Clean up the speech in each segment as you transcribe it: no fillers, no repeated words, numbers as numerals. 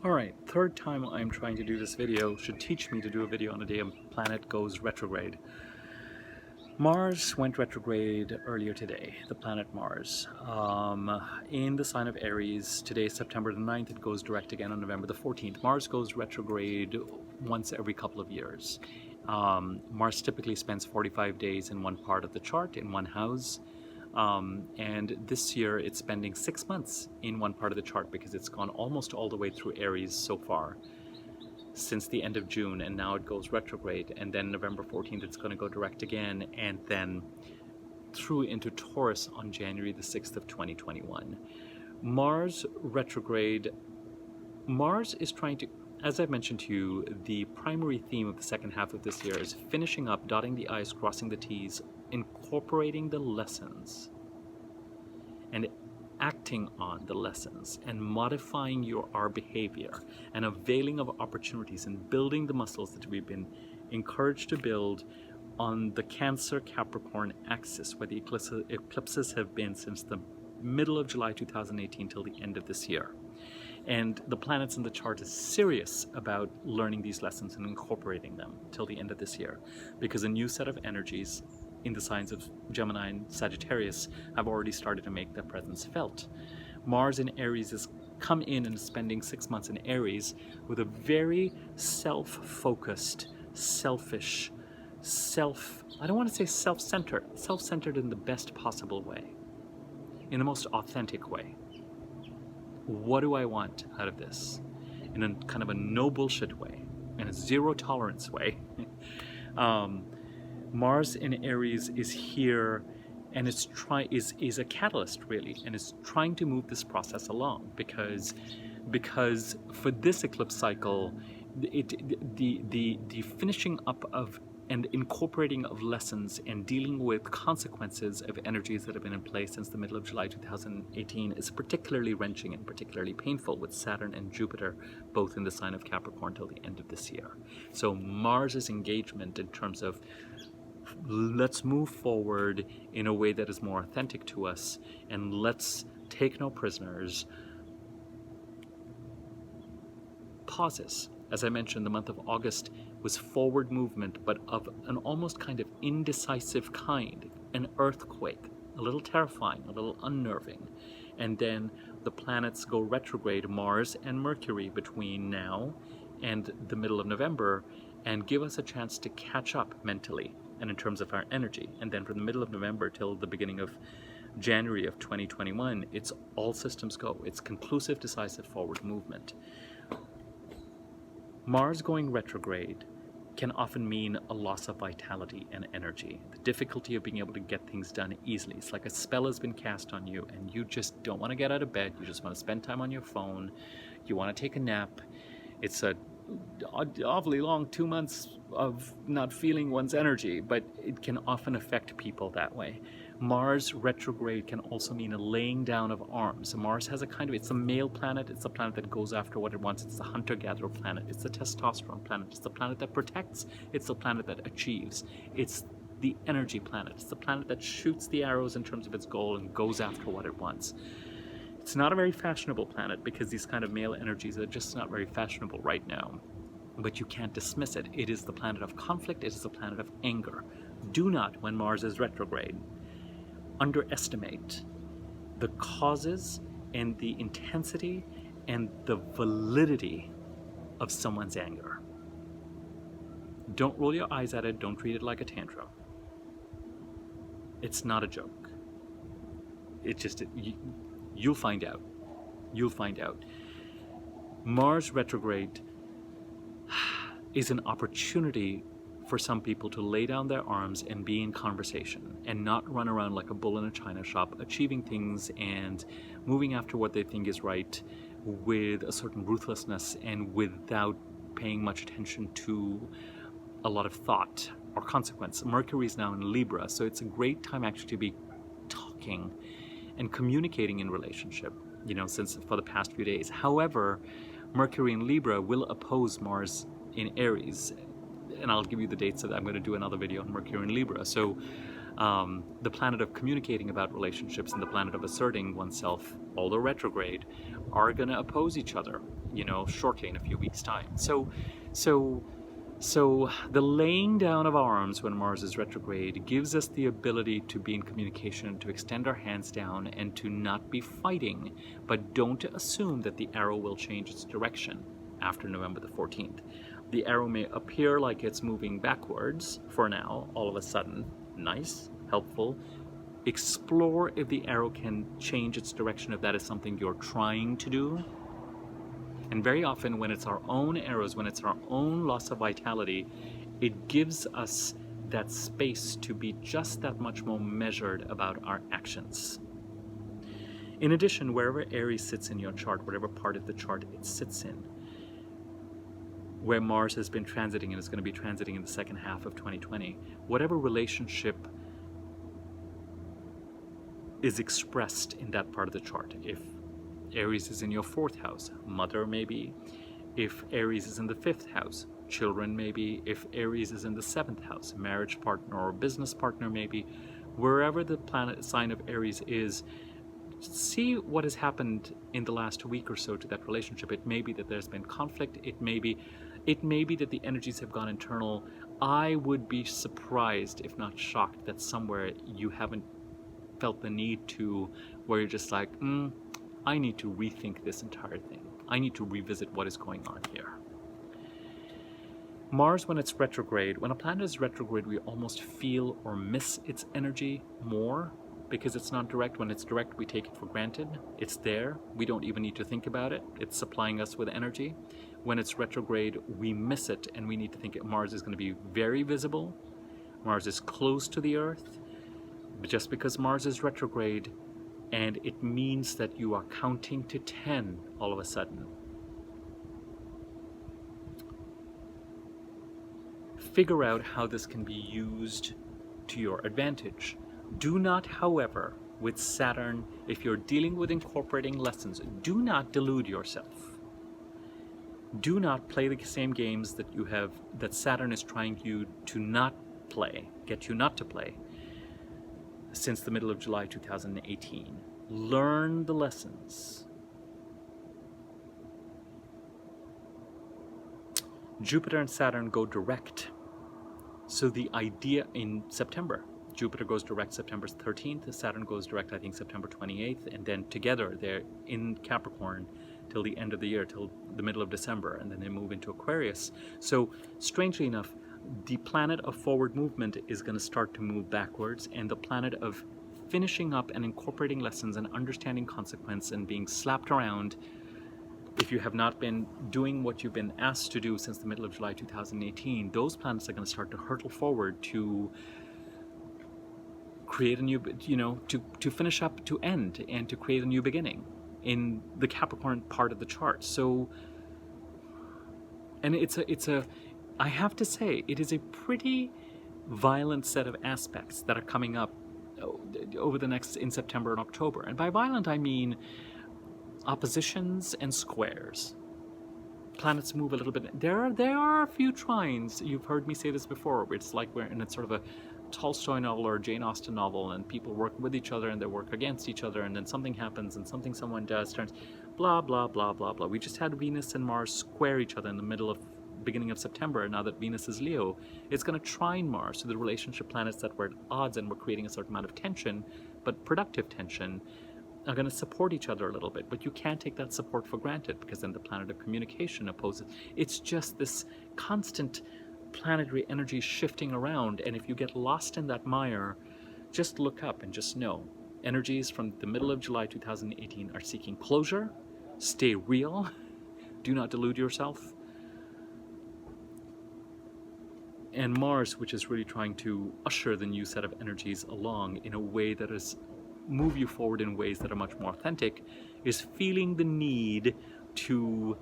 Alright, third time I'm trying to do this video should teach me to do a video on the day a planet goes retrograde. Mars went retrograde earlier today, the planet Mars. In the sign of Aries, today is September the 9th, it goes direct again on November the 14th. Mars goes retrograde once every couple of years. Mars typically spends 45 days in one part of the chart, in one house. And this year it's spending 6 months in one part of the chart because it's gone almost all the way through Aries so far since the end of June, and now it goes retrograde, and then November 14th it's going to go direct again, and then through into Taurus on January the 6th of 2021. Mars retrograde. Mars is trying to, as I've mentioned to you, the primary theme of the second half of this year is finishing up, dotting the I's, crossing the T's, incorporating the lessons and acting on the lessons and modifying our behavior and availing of opportunities and building the muscles that we've been encouraged to build on the Cancer-Capricorn axis, where the eclipses have been since the middle of July 2018 till the end of this year. And the planets in the chart is serious about learning these lessons and incorporating them till the end of this year, because a new set of energies in the signs of Gemini and Sagittarius have already started to make their presence felt. Mars in Aries has come in and is spending 6 months in Aries with a very self-focused, selfish, I don't want to say self-centered in the best possible way, in the most authentic way. What do I want out of this? In a kind of a no bullshit way, in a zero tolerance way. Mars in Aries is here, and it's is a catalyst really, and is trying to move this process along, because for this eclipse cycle, the finishing up of and incorporating of lessons and dealing with consequences of energies that have been in place since the middle of July 2018 is particularly wrenching and particularly painful, with Saturn and Jupiter both in the sign of Capricorn till the end of this year. So Mars's engagement in terms of let's move forward in a way that is more authentic to us, and let's take no prisoners, pauses. As I mentioned, the month of August was forward movement, but of an almost kind of indecisive kind, an earthquake, a little terrifying, a little unnerving. And then the planets go retrograde, Mars and Mercury, between now and the middle of November, and give us a chance to catch up mentally and in terms of our energy. And then from the middle of November till the beginning of January of 2021, it's all systems go. It's conclusive, decisive forward movement. Mars going retrograde can often mean a loss of vitality and energy, the difficulty of being able to get things done easily. It's like a spell has been cast on you and you just don't want to get out of bed, you just want to spend time on your phone, you want to take a nap. It's a awfully long 2 months of not feeling one's energy, but it can often affect people that way. Mars retrograde can also mean a laying down of arms. Mars has a kind of, it's a male planet, it's a planet that goes after what it wants, it's the hunter-gatherer planet, it's the testosterone planet, it's the planet that protects, it's the planet that achieves, it's the energy planet, it's the planet that shoots the arrows in terms of its goal and goes after what it wants. It's not a very fashionable planet because these kind of male energies are just not very fashionable right now. But you can't dismiss it. It is the planet of conflict, it is the planet of anger. Do not, when Mars is retrograde, underestimate the causes and the intensity and the validity of someone's anger. Don't roll your eyes at it, don't treat it like a tantrum. It's not a joke. It's just, you'll find out. You'll find out. Mars retrograde is an opportunity for some people to lay down their arms and be in conversation and not run around like a bull in a china shop, achieving things and moving after what they think is right with a certain ruthlessness and without paying much attention to a lot of thought or consequence. Mercury is now in Libra, so it's a great time actually to be talking and communicating in relationship, since for the past few days. However, Mercury in Libra will oppose Mars in Aries, and I'll give you the dates of that. I'm going to do another video on Mercury in Libra. So the planet of communicating about relationships and the planet of asserting oneself, although retrograde, are going to oppose each other. you know, shortly in a few weeks' time. So the laying down of arms when Mars is retrograde gives us the ability to be in communication, to extend our hands down, and to not be fighting. But don't assume that the arrow will change its direction after November the 14th. The arrow may appear like it's moving backwards for now, all of a sudden. Nice, helpful. Explore if the arrow can change its direction, if that is something you're trying to do. And very often when it's our own arrows, when it's our own loss of vitality, it gives us that space to be just that much more measured about our actions. In addition, wherever Aries sits in your chart, whatever part of the chart it sits in, where Mars has been transiting and is going to be transiting in the second half of 2020, whatever relationship is expressed in that part of the chart, if Aries is in your 4th house, mother maybe. If Aries is in the 5th house, children maybe. If Aries is in the 7th house, marriage partner or business partner maybe. Wherever the planet sign of Aries is, see what has happened in the last week or so to that relationship. It may be that there's been conflict. It may be that the energies have gone internal. I would be surprised, if not shocked, that somewhere you haven't felt the need to, where you're just like, I need to rethink this entire thing. I need to revisit what is going on here. Mars, when it's retrograde, when a planet is retrograde, we almost feel or miss its energy more because it's not direct. When it's direct, we take it for granted. It's there. We don't even need to think about it. It's supplying us with energy. When it's retrograde, we miss it, and we need to think Mars is going to be very visible. Mars is close to the Earth. Just because Mars is retrograde, and it means that you are counting to 10 all of a sudden. Figure out how this can be used to your advantage. Do not, however, with Saturn, if you're dealing with incorporating lessons, do not delude yourself. Do not play the same games that Saturn is trying you to not play, get you not to play, since the middle of July 2018. Learn the lessons. Jupiter and Saturn go direct. So the idea in September, Jupiter goes direct September 13th, Saturn goes direct, I think, September 28th, and then together they're in Capricorn till the end of the year, till the middle of December, and then they move into Aquarius. So strangely enough, the planet of forward movement is going to start to move backwards, and the planet of finishing up and incorporating lessons and understanding consequence and being slapped around, if you have not been doing what you've been asked to do since the middle of July 2018, those planets are going to start to hurtle forward to create a new, to finish up, to end, and to create a new beginning in the Capricorn part of the chart. So, and I have to say, it is a pretty violent set of aspects that are coming up over the next, in September and October. And by violent, I mean oppositions and squares. Planets move a little bit. There are a few trines. You've heard me say this before. It's like we're in a sort of a Tolstoy novel or a Jane Austen novel, and people work with each other and they work against each other, and then something happens and something someone does turns blah, blah, blah, blah, blah. We just had Venus and Mars square each other in the beginning of September. Now that Venus is Leo, it's going to trine Mars. So the relationship planets that were at odds and were creating a certain amount of tension, but productive tension, are going to support each other a little bit. But you can't take that support for granted, because then the planet of communication opposes. It's just this constant planetary energy shifting around, and if you get lost in that mire, just look up and just know energies from the middle of July 2018 are seeking closure. Stay real. Do not delude yourself. And Mars, which is really trying to usher the new set of energies along in a way that is move you forward in ways that are much more authentic, is feeling the need to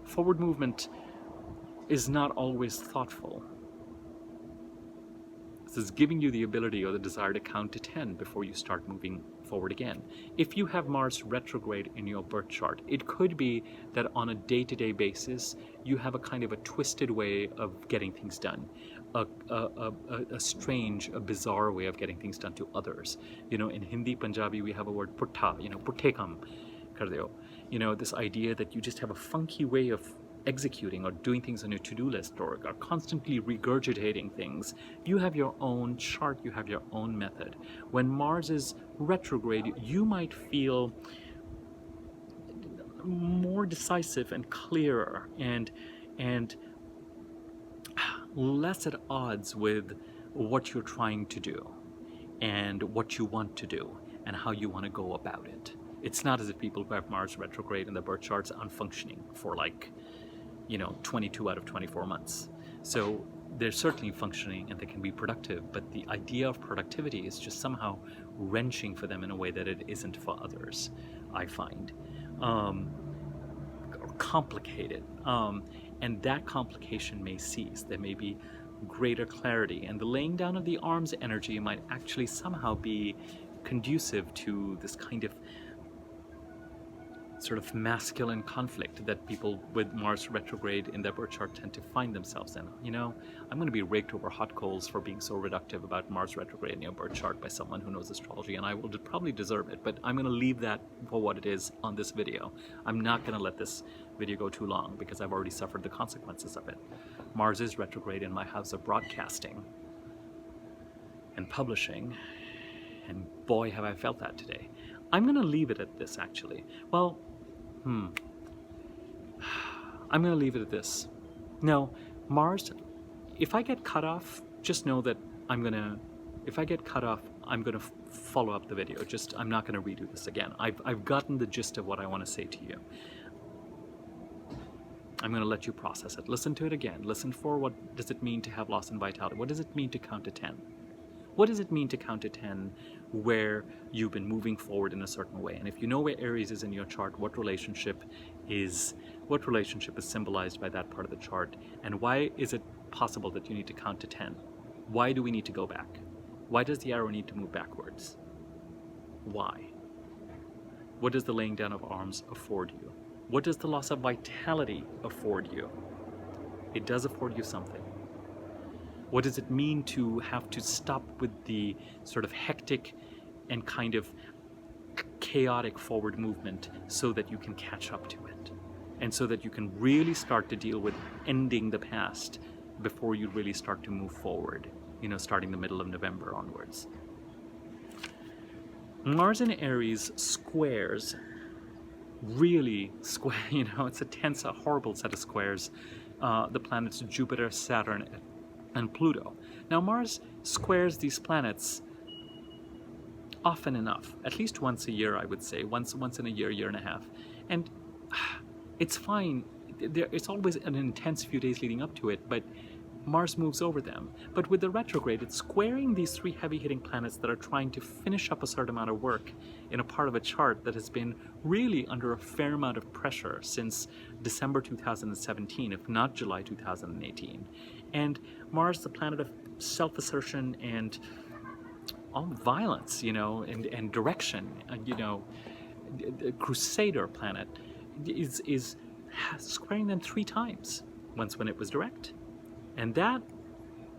forward movement is not always thoughtful. This is giving you the ability or the desire to count to 10 before you start moving forward again. If you have Mars retrograde in your birth chart, it could be that on a day-to-day basis, you have a kind of a twisted way of getting things done, a strange, a bizarre way of getting things done to others. In Hindi, Punjabi, we have a word putta, putte kam kar deo. You know, this idea that you just have a funky way of executing or doing things on your to-do list, or are constantly regurgitating things. You have your own chart, you have your own method. When Mars is retrograde, you might feel more decisive and clearer and less at odds with what you're trying to do and what you want to do and how you want to go about it. It's not as if people who have Mars retrograde in their birth charts aren't functioning for, like, 22 out of 24 months. So they're certainly functioning and they can be productive, but the idea of productivity is just somehow wrenching for them in a way that it isn't for others, I find. Complicated. And that complication may cease. There may be greater clarity, and the laying down of the arms energy might actually somehow be conducive to this kind of sort of masculine conflict that people with Mars retrograde in their birth chart tend to find themselves in. I'm going to be raked over hot coals for being so reductive about Mars retrograde in your birth chart by someone who knows astrology, and I will probably deserve it, but I'm going to leave that for what it is on this video. I'm not going to let this video go too long because I've already suffered the consequences of it. Mars is retrograde in my house of broadcasting and publishing, and boy have I felt that today. I'm going to leave it at this, actually. Well, I'm going to leave it at this. No, Mars, if I get cut off, just know that if I get cut off, I'm going to follow up the video. I'm not going to redo this again. I've gotten the gist of what I want to say to you. I'm going to let you process it. Listen to it again. Listen for what does it mean to have loss in vitality? What does it mean to count to 10? What does it mean to count to 10 where you've been moving forward in a certain way? And if you know where Aries is in your chart, what relationship is symbolized by that part of the chart? And why is it possible that you need to count to 10? Why do we need to go back? Why does the arrow need to move backwards? Why? What does the laying down of arms afford you? What does the loss of vitality afford you? It does afford you something. What does it mean to have to stop with the sort of hectic and kind of chaotic forward movement so that you can catch up to it? And so that you can really start to deal with ending the past before you really start to move forward, starting the middle of November onwards. Mars in Aries squares, really square, it's a horrible set of squares, the planets Jupiter, Saturn, and Pluto. Now, Mars squares these planets often enough, at least once a year, I would say, once in a year and a half. And it's fine. It's always an intense few days leading up to it, but Mars moves over them. But with the retrograde, it's squaring these three heavy-hitting planets that are trying to finish up a certain amount of work in a part of a chart that has been really under a fair amount of pressure since December 2017, if not July 2018. And Mars, the planet of self-assertion and all violence, and direction, the crusader planet, is squaring them 3 times. Once when it was direct. And that,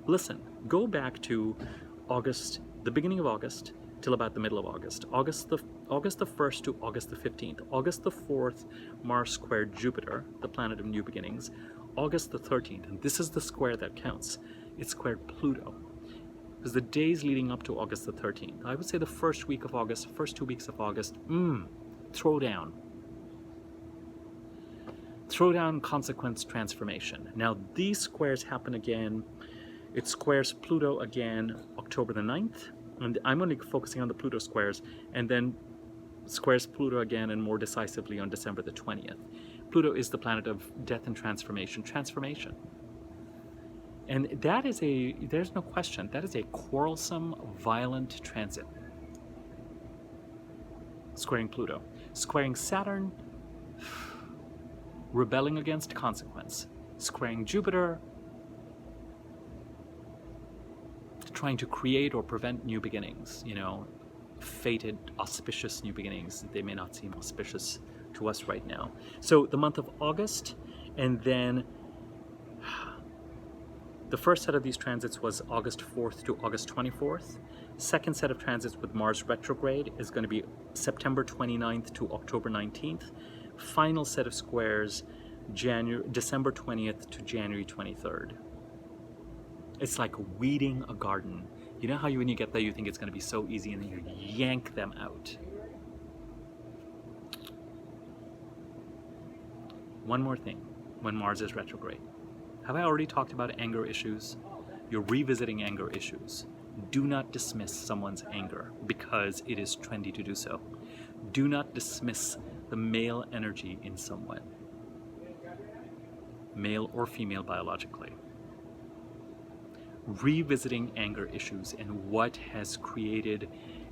listen, go back to August, the beginning of August, till about the middle of August. August the 1st to August the 15th. August the 4th, Mars squared Jupiter, the planet of new beginnings. August the 13th, and this is the square that counts, it squared Pluto. It was the days leading up to August the 13th. I would say the first week of August, first 2 weeks of August, throw down. Throw down, consequence, transformation. Now, these squares happen again. It squares Pluto again October the 9th, and I'm only focusing on the Pluto squares, and then squares Pluto again and more decisively on December the 20th. Pluto is the planet of death and transformation. And that is there's no question, that is a quarrelsome, violent transit. Squaring Pluto. Squaring Saturn, rebelling against consequence. Squaring Jupiter, trying to create or prevent new beginnings, fated, auspicious new beginnings. They may not seem auspicious to us right now. So the month of August, and then the first set of these transits was August 4th to August 24th. Second set of transits with Mars retrograde is going to be September 29th to October 19th. Final set of squares, December 20th to January 23rd. It's like weeding a garden. You know how when you get there, you think it's going to be so easy, and then you yank them out. One more thing, when Mars is retrograde. Have I already talked about anger issues? You're revisiting anger issues. Do not dismiss someone's anger because it is trendy to do so. Do not dismiss the male energy in someone, male or female biologically. Revisiting anger issues and what has created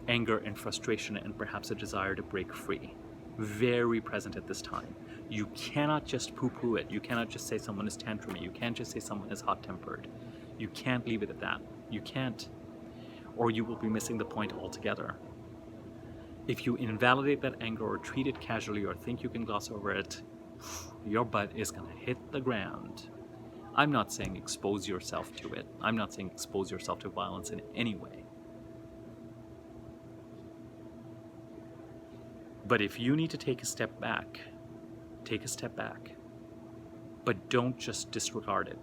anger and frustration and perhaps a desire to break free. Very present at this time. You cannot just poo-poo it. You cannot just say someone is tantrumy. You can't just say someone is hot-tempered. You can't leave it at that. You can't. Or you will be missing the point altogether. If you invalidate that anger or treat it casually or think you can gloss over it, your butt is going to hit the ground. I'm not saying expose yourself to it. I'm not saying expose yourself to violence in any way. But if you need to take a step back, take a step back. But don't just disregard it,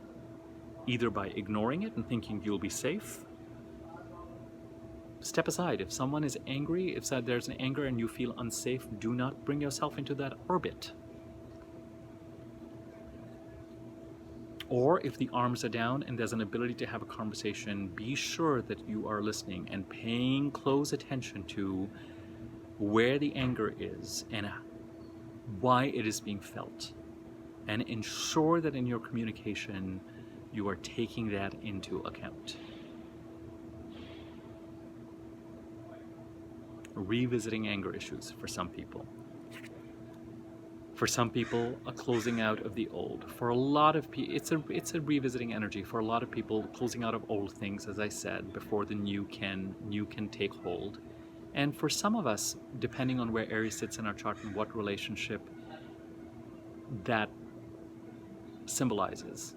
either by ignoring it and thinking you'll be safe. Step aside. If someone is angry, if there's an anger and you feel unsafe, do not bring yourself into that orbit. Or if the arms are down and there's an ability to have a conversation, be sure that you are listening and paying close attention to where the anger is and why it is being felt. And ensure that in your communication, you are taking that into account. Revisiting anger issues for some people. For some people, a closing out of the old. For a lot of people, it's a revisiting energy. For a lot of people, closing out of old things, as I said, before the new can take hold. And for some of us, depending on where Aries sits in our chart and what relationship that symbolizes,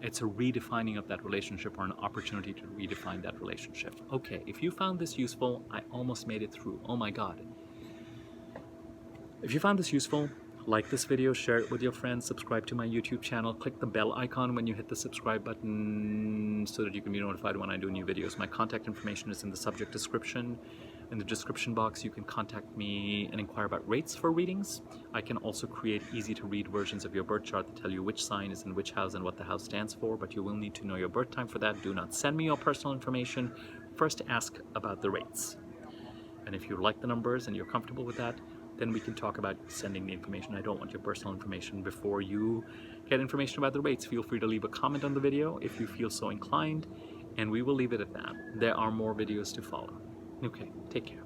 it's a redefining of that relationship or an opportunity to redefine that relationship. Okay, if you found this useful, I almost made it through. Oh my God. If you found this useful, like this video, share it with your friends, subscribe to my YouTube channel, click the bell icon when you hit the subscribe button so that you can be notified when I do new videos. My contact information is in the subject description. In the description box, you can contact me and inquire about rates for readings. I can also create easy-to-read versions of your birth chart that tell you which sign is in which house and what the house stands for, but you will need to know your birth time for that. Do not send me your personal information. First, ask about the rates. And if you like the numbers and you're comfortable with that, then we can talk about sending the information. I don't want your personal information before you get information about the rates. Feel free to leave a comment on the video if you feel so inclined, and we will leave it at that. There are more videos to follow. Okay, take care.